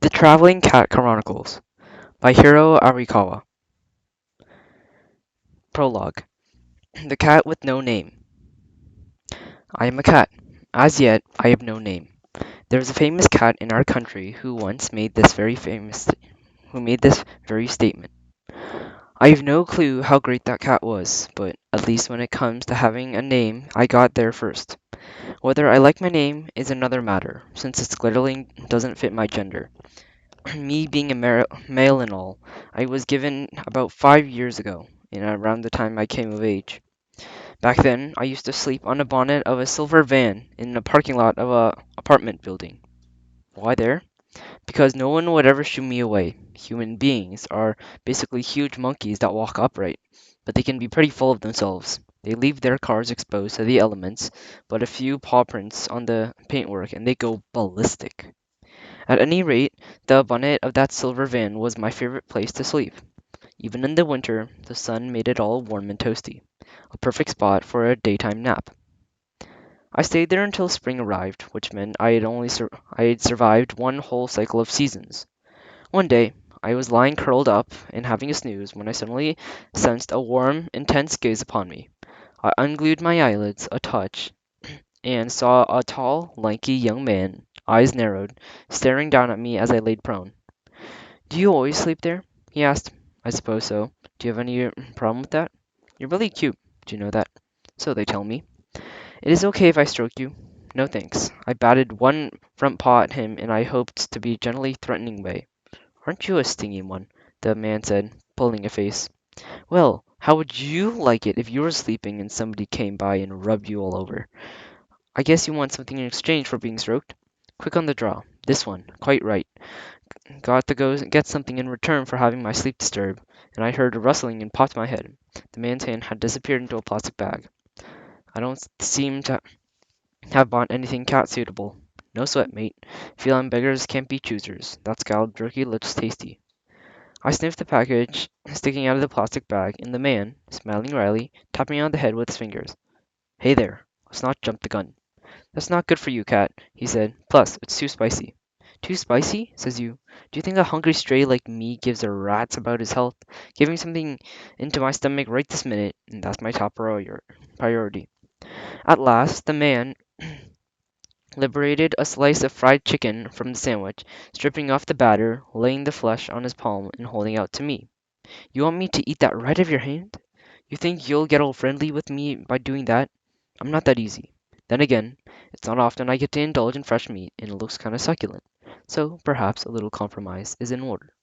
The Traveling Cat Chronicles by Hiro Arikawa. Prologue. The Cat with No Name. I am a cat. As yet, I have no name. There is a famous cat in our country who once made this very statement. I have no clue how great that cat was, but at least when it comes to having a name, I got there first. Whether I like my name is another matter, since it clearly doesn't fit my gender. Me being a male and all, I was given about 5 years ago, and around the time I came of age. Back then, I used to sleep on the bonnet of a silver van in the parking lot of a apartment building. Why there? Because no one would ever shoo me away. Human beings are basically huge monkeys that walk upright, but they can be pretty full of themselves. They leave their cars exposed to the elements, but a few paw prints on the paintwork and they go ballistic. At any rate, the bonnet of that silver van was my favorite place to sleep. Even in the winter, the sun made it all warm and toasty, a perfect spot for a daytime nap. I stayed there until spring arrived, which meant I had survived one whole cycle of seasons. One day, I was lying curled up and having a snooze when I suddenly sensed a warm, intense gaze upon me. I unglued my eyelids a touch and saw a tall, lanky young man, eyes narrowed, staring down at me as I laid prone. "Do you always sleep there?" he asked. "I suppose so. Do you have any problem with that?" "You're really cute. Do you know that?" "So they tell me." "It is okay if I stroke you." "No, thanks." I batted one front paw at him and I hoped to be gently threatening way. "Aren't you a stingy one?" the man said, pulling a face. "Well, how would you like it if you were sleeping and somebody came by and rubbed you all over? I guess you want something in exchange for being stroked? Quick on the draw. This one. Quite right. Got to go get something in return for having my sleep disturbed." And I heard a rustling and popped my head. The man's hand had disappeared into a plastic bag. "I don't seem to have bought anything cat suitable." "No sweat, mate. Feline beggars can't be choosers. That scalloped jerky looks tasty." I sniffed the package sticking out of the plastic bag, and the man, smiling wryly, tapped me on the head with his fingers. "Hey there, let's not jump the gun." "That's not good for you, cat," he said. "Plus, it's too spicy." "Too spicy?" says you. "Do you think a hungry stray like me gives a rat's about his health? Giving something into my stomach right this minute, and that's my top priority." At last, the man liberated a slice of fried chicken from the sandwich, stripping off the batter, laying the flesh on his palm, and holding out to me. "You want me to eat that right out of your hand? You think you'll get all friendly with me by doing that? I'm not that easy. Then again, it's not often I get to indulge in fresh meat, and it looks kind of succulent. So perhaps a little compromise is in order."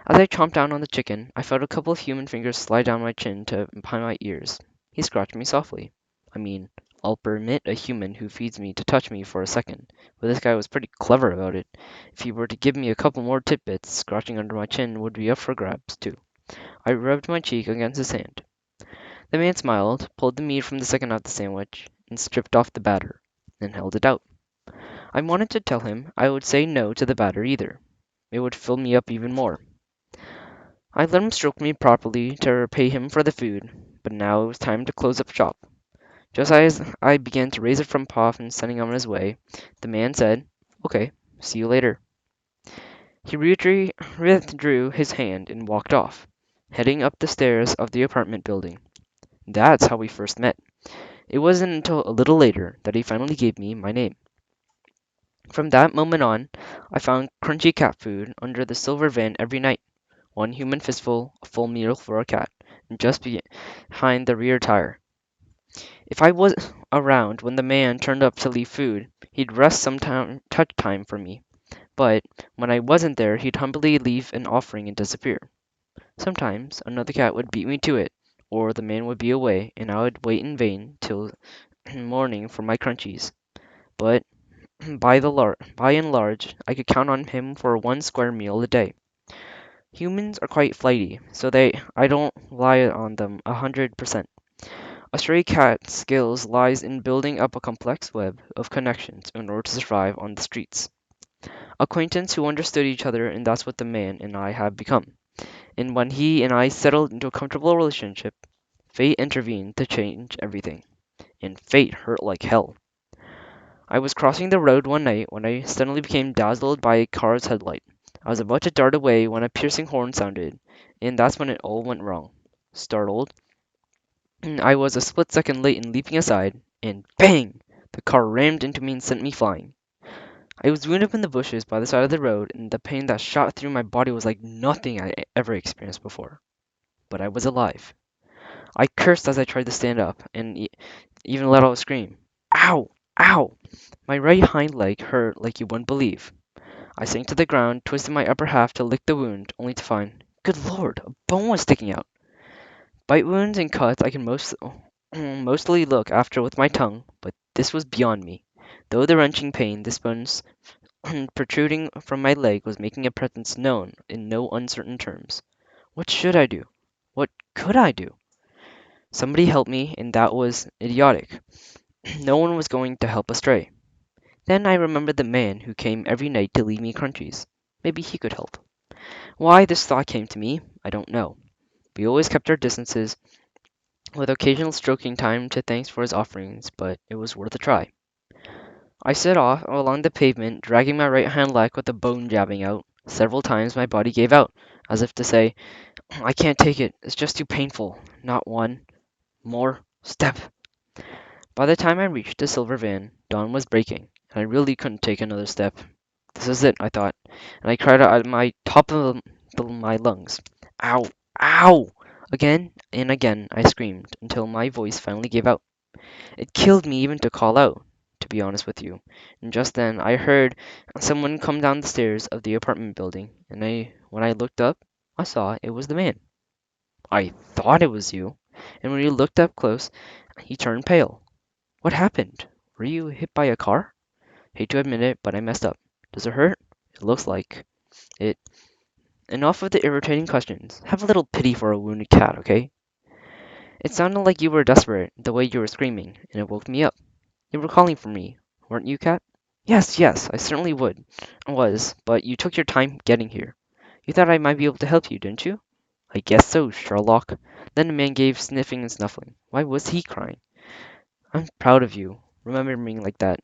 As I chomped down on the chicken, I felt a couple of human fingers slide down my chin to behind my ears. He scratched me softly. I mean, I'll permit a human who feeds me to touch me for a second, but this guy was pretty clever about it. If he were to give me a couple more tidbits, scratching under my chin would be up for grabs, too. I rubbed my cheek against his hand. The man smiled, pulled the meat from the second half of the sandwich, and stripped off the batter, then held it out. I wanted to tell him I would say no to the batter either. It would fill me up even more. I let him stroke me properly to repay him for the food, but now it was time to close up shop. Just as I began to raise it from paw and sending him on his way, the man said, "Okay, see you later." He withdrew his hand and walked off, heading up the stairs of the apartment building. That's how we first met. It wasn't until a little later that he finally gave me my name. From that moment on, I found crunchy cat food under the silver van every night. One human fistful, a full meal for a cat, and just behind the rear tire. If I was around when the man turned up to leave food, he'd rest some touch time for me. But when I wasn't there, he'd humbly leave an offering and disappear. Sometimes another cat would beat me to it, or the man would be away, and I would wait in vain till morning for my crunchies. But by and large, I could count on him for one square meal a day. Humans are quite flighty, so I don't rely on them 100%. A stray cat's skills lies in building up a complex web of connections in order to survive on the streets. Acquaintance who understood each other, and that's what the man and I have become. And when he and I settled into a comfortable relationship, fate intervened to change everything. And fate hurt like hell. I was crossing the road one night when I suddenly became dazzled by a car's headlight. I was about to dart away when a piercing horn sounded, and that's when it all went wrong. Startled, I was a split second late in leaping aside, and bang! The car rammed into me and sent me flying. I was wound up in the bushes by the side of the road, and the pain that shot through my body was like nothing I ever experienced before. But I was alive. I cursed as I tried to stand up, and even let out a scream. Ow! Ow! My right hind leg hurt like you wouldn't believe. I sank to the ground, twisted my upper half to lick the wound, only to find, good lord, a bone was sticking out. Bite wounds and cuts I can mostly look after with my tongue, but this was beyond me. Though the wrenching pain, this bone's protruding from my leg was making a presence known in no uncertain terms. What should I do? What could I do? Somebody help me, and that was idiotic. No one was going to help a stray. Then I remembered the man who came every night to leave me crunchies. Maybe he could help. Why this thought came to me, I don't know. We always kept our distances, with occasional stroking time to thanks for his offerings, but it was worth a try. I set off along the pavement, dragging my right hind leg with the bone jabbing out. Several times my body gave out, as if to say, I can't take it, it's just too painful. Not one more step. By the time I reached the silver van, dawn was breaking, and I really couldn't take another step. This is it, I thought, and I cried out at my top of my lungs. Ow! Ow! Again and again I screamed until my voice finally gave out. It killed me even to call out, to be honest with you. And just then I heard someone come down the stairs of the apartment building, and when I looked up, I saw it was the man. I thought it was you, and when he looked up close, he turned pale. What happened? Were you hit by a car? Hate to admit it, but I messed up. Does it hurt? It looks like it. Enough of the irritating questions. Have a little pity for a wounded cat, okay? It sounded like you were desperate, the way you were screaming, and it woke me up. You were calling for me, weren't you, cat? Yes, yes, I certainly was, but you took your time getting here. You thought I might be able to help you, didn't you? I guess so, Sherlock. Then the man gave sniffing and snuffling. Why was he crying? I'm proud of you, remembering like that.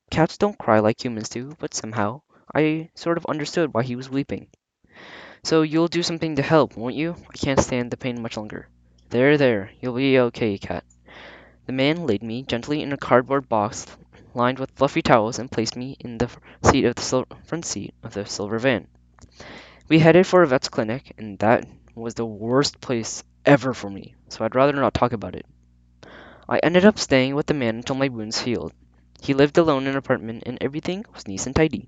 Cats don't cry like humans do, but somehow I sort of understood why he was weeping. So you'll do something to help, won't you? I can't stand the pain much longer. There, there, you'll be okay, cat. The man laid me gently in a cardboard box lined with fluffy towels and placed me in the front seat of the silver van. We headed for a vet's clinic, and that was the worst place ever for me, so I'd rather not talk about it. I ended up staying with the man until my wounds healed. He lived alone in an apartment, and everything was nice and tidy.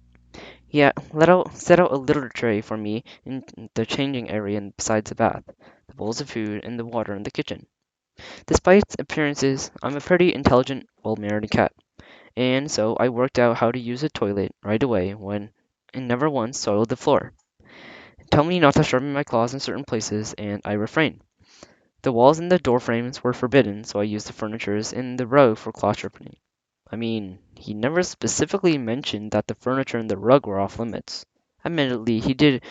He had set out a little tray for me in the changing area and besides the bath, the bowls of food, and the water in the kitchen. Despite its appearances, I'm a pretty intelligent, well-mannered cat, and so I worked out how to use a toilet right away when and never once soiled the floor. Tell me not to sharpen my claws in certain places, and I refrain. The walls and the door frames were forbidden, so I used the furnitures in the rug for claw sharpening. I mean, he never specifically mentioned that the furniture and the rug were off limits. Admittedly, he did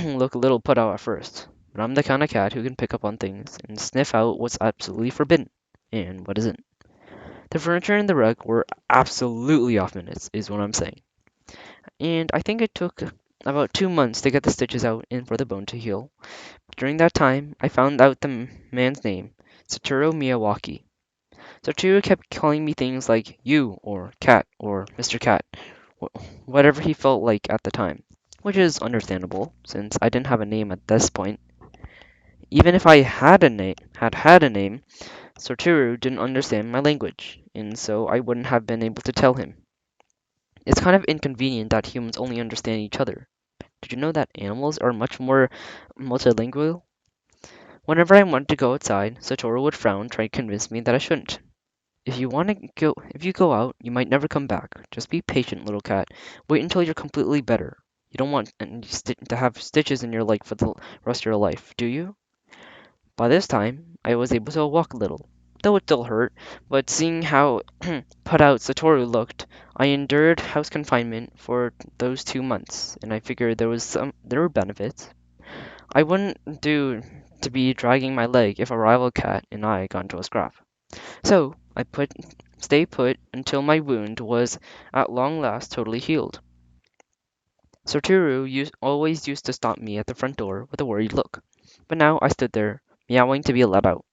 look a little put out at first, but I'm the kind of cat who can pick up on things and sniff out what's absolutely forbidden and what isn't. The furniture and the rug were absolutely off limits, is what I'm saying. And I think it took about 2 months to get the stitches out and for the bone to heal. During that time, I found out the man's name, Satoru Miyawaki. Satoru kept calling me things like you or cat or Mr. Cat, whatever he felt like at the time, which is understandable since I didn't have a name at this point. Even if I had a name, Satoru didn't understand my language, and so I wouldn't have been able to tell him. It's kind of inconvenient that humans only understand each other. Did you know that animals are much more multilingual? Whenever I wanted to go outside, Satoru would frown, trying to convince me that I shouldn't. If you go out, you might never come back. Just be patient, little cat. Wait until you're completely better. You don't want to have stitches in your leg for the rest of your life, do you? By this time, I was able to walk a little, though it still hurt, but seeing how put out Satoru looked, I endured house confinement for those 2 months, and I figured there were benefits. I wouldn't do to be dragging my leg if a rival cat and I got into a scrap. So I stay put until my wound was at long last totally healed. Satoru always used to stop me at the front door with a worried look, but now I stood there, meowing to be let out.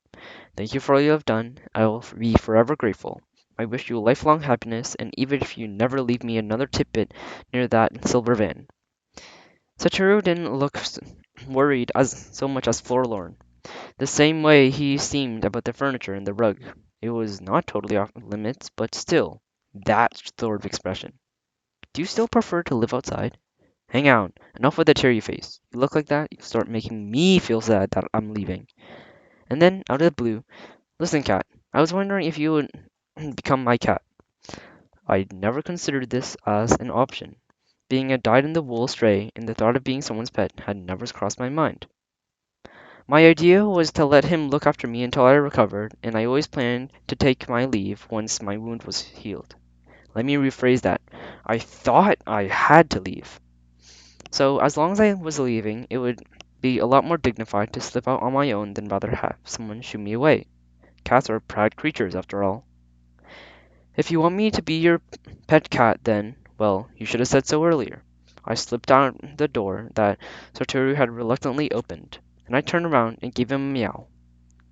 Thank you for all you have done. I will be forever grateful. I wish you lifelong happiness, and even if you never leave me another tidbit near that silver van. Satoru didn't look worried as so much as forlorn, the same way he seemed about the furniture and the rug. It was not totally off limits, but still, that sort of expression. Do you still prefer to live outside? Hang on, enough with the teary face. You look like that, you start making me feel sad that I'm leaving. And then, out of the blue, listen, cat, I was wondering if you would become my cat. I'd never considered this as an option. Being a dyed-in-the-wool stray and the thought of being someone's pet had never crossed my mind. My idea was to let him look after me until I recovered, and I always planned to take my leave once my wound was healed. Let me rephrase that. I thought I had to leave. So, as long as I was leaving, it would be a lot more dignified to slip out on my own than rather have someone shoo me away. Cats are proud creatures, after all. If you want me to be your pet cat, then, well, you should have said so earlier. I slipped out the door that Satoru had reluctantly opened, and I turned around and gave him a meow.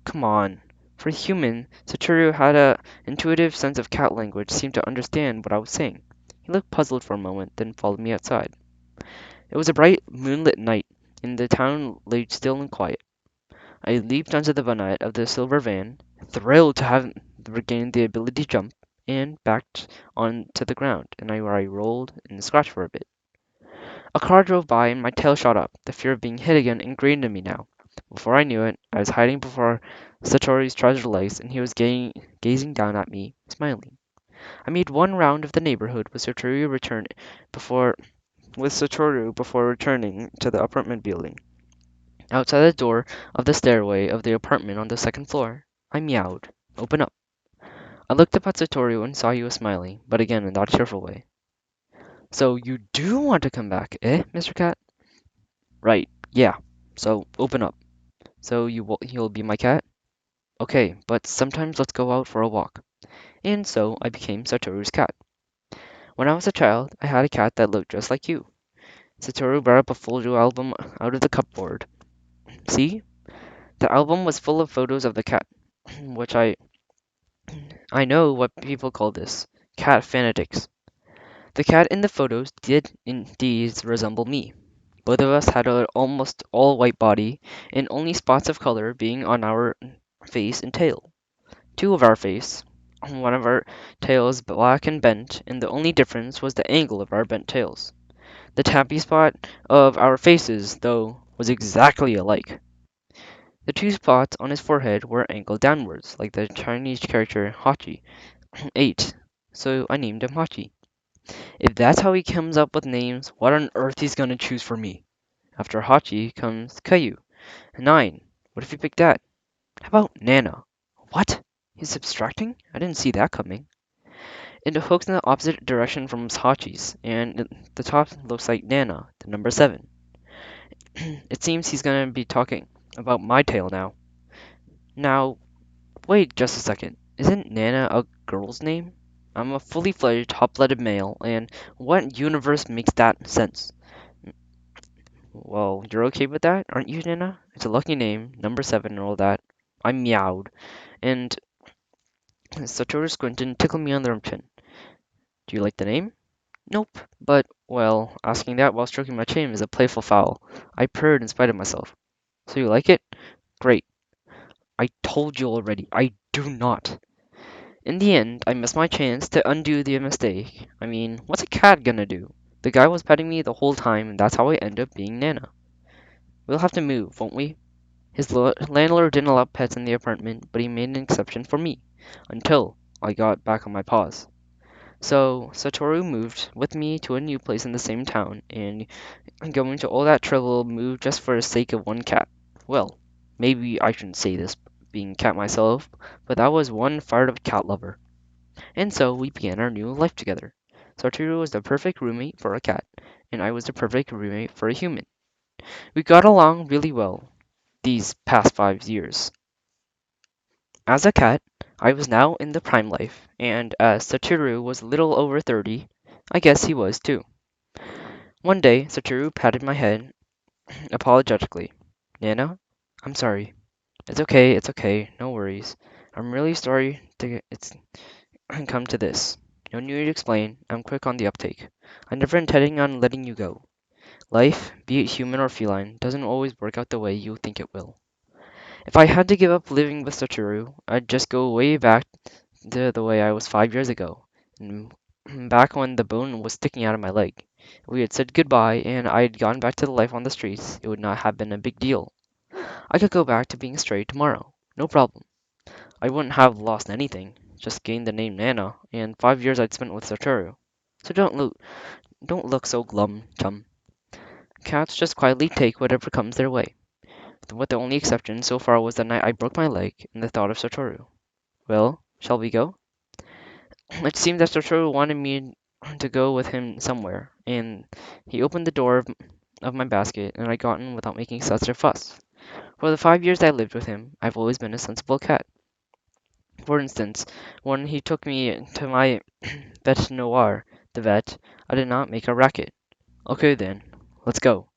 Come on. For a human, Satoru had a intuitive sense of cat language, seemed to understand what I was saying. He looked puzzled for a moment, then followed me outside. It was a bright, moonlit night, and the town lay still and quiet. I leaped onto the bonnet of the silver van, thrilled to have regained the ability to jump, and backed on to the ground, where I rolled and scratched for a bit. A car drove by and my tail shot up, the fear of being hit again ingrained in me now. Before I knew it, I was hiding before Satoru's trouser legs, and he was gazing down at me, smiling. I made one round of the neighborhood before with Satoru before returning to the apartment building. Outside the door of the stairway of the apartment on the second floor, I meowed. Open up. I looked up at Satoru and saw he was smiling, but again in that cheerful way. So you do want to come back, eh, Mr. Cat? Right, yeah. So open up. So you'll be my cat? Okay, but sometimes let's go out for a walk. And so I became Satoru's cat. When I was a child, I had a cat that looked just like you. Satoru brought up a photo album out of the cupboard. See? The album was full of photos of the cat, which I know what people call this. Cat fanatics. The cat in the photos did indeed resemble me. Both of us had an almost all-white body, and only spots of color being on our face and tail. Two of our face, one of our tails black and bent, and the only difference was the angle of our bent tails. The tappy spot of our faces, though, was exactly alike. The two spots on his forehead were angled downwards, like the Chinese character Hachi, 8, so I named him Hachi. If that's how he comes up with names, what on earth he's gonna choose for me? After Hachi comes Caillou, 9. What if you pick that? How about Nana? What? He's subtracting? I didn't see that coming. It hooks in the opposite direction from Hachi's, and the top looks like Nana, the number 7. It seems he's gonna be talking about my tail now. Now, wait just a second. Isn't Nana a girl's name? I'm a fully fledged, hot-blooded male, and what universe makes that sense? Well, you're okay with that, aren't you, Nana? It's a lucky name, number 7 and all that. I meowed, and Satoru squinted and tickled me on the chin. Do you like the name? Nope, but, well, asking that while stroking my chin is a playful foul. I purred in spite of myself. So you like it? Great. I told you already, I do not. In the end, I missed my chance to undo the mistake. I mean, what's a cat gonna do? The guy was petting me the whole time, and that's how I ended up being Nana. We'll have to move, won't we? His landlord didn't allow pets in the apartment, but he made an exception for me, until I got back on my paws. So, Satoru moved with me to a new place in the same town, and going to all that trouble moved just for the sake of one cat. Well, maybe I shouldn't say this, being a cat myself, but I was one fired up cat lover. And so we began our new life together. Satoru was the perfect roommate for a cat, and I was the perfect roommate for a human. We got along really well these past 5 years. As a cat, I was now in the prime life, and as Satoru was a little over 30, I guess he was too. One day, Satoru patted my head apologetically. Nana? I'm sorry. It's okay, no worries. I'm really sorry it's come to this. No need to explain, I'm quick on the uptake. I never intending on letting you go. Life, be it human or feline, doesn't always work out the way you think it will. If I had to give up living with Satoru, I'd just go way back to the way I was 5 years ago, and back when the bone was sticking out of my leg. If we had said goodbye and I had gone back to the life on the streets, it would not have been a big deal. I could go back to being straight tomorrow, no problem. I wouldn't have lost anything, just gained the name Nana, and 5 years I'd spent with Satoru. So don't look so glum, chum. Cats just quietly take whatever comes their way. With the only exception so far was the night I broke my leg and the thought of Satoru. Well, shall we go? It seemed that Satoru wanted me to go with him somewhere, and he opened the door of my basket, and I got in without making such a fuss. For the 5 years I lived with him, I've always been a sensible cat. For instance, when he took me to my vet noir, the vet, I did not make a racket. Okay then, let's go.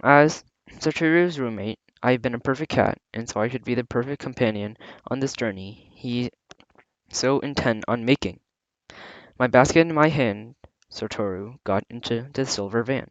As Satoru's roommate, I've been a perfect cat, and so I should be the perfect companion on this journey he so intent on making. My basket in my hand, Satoru got into the silver van.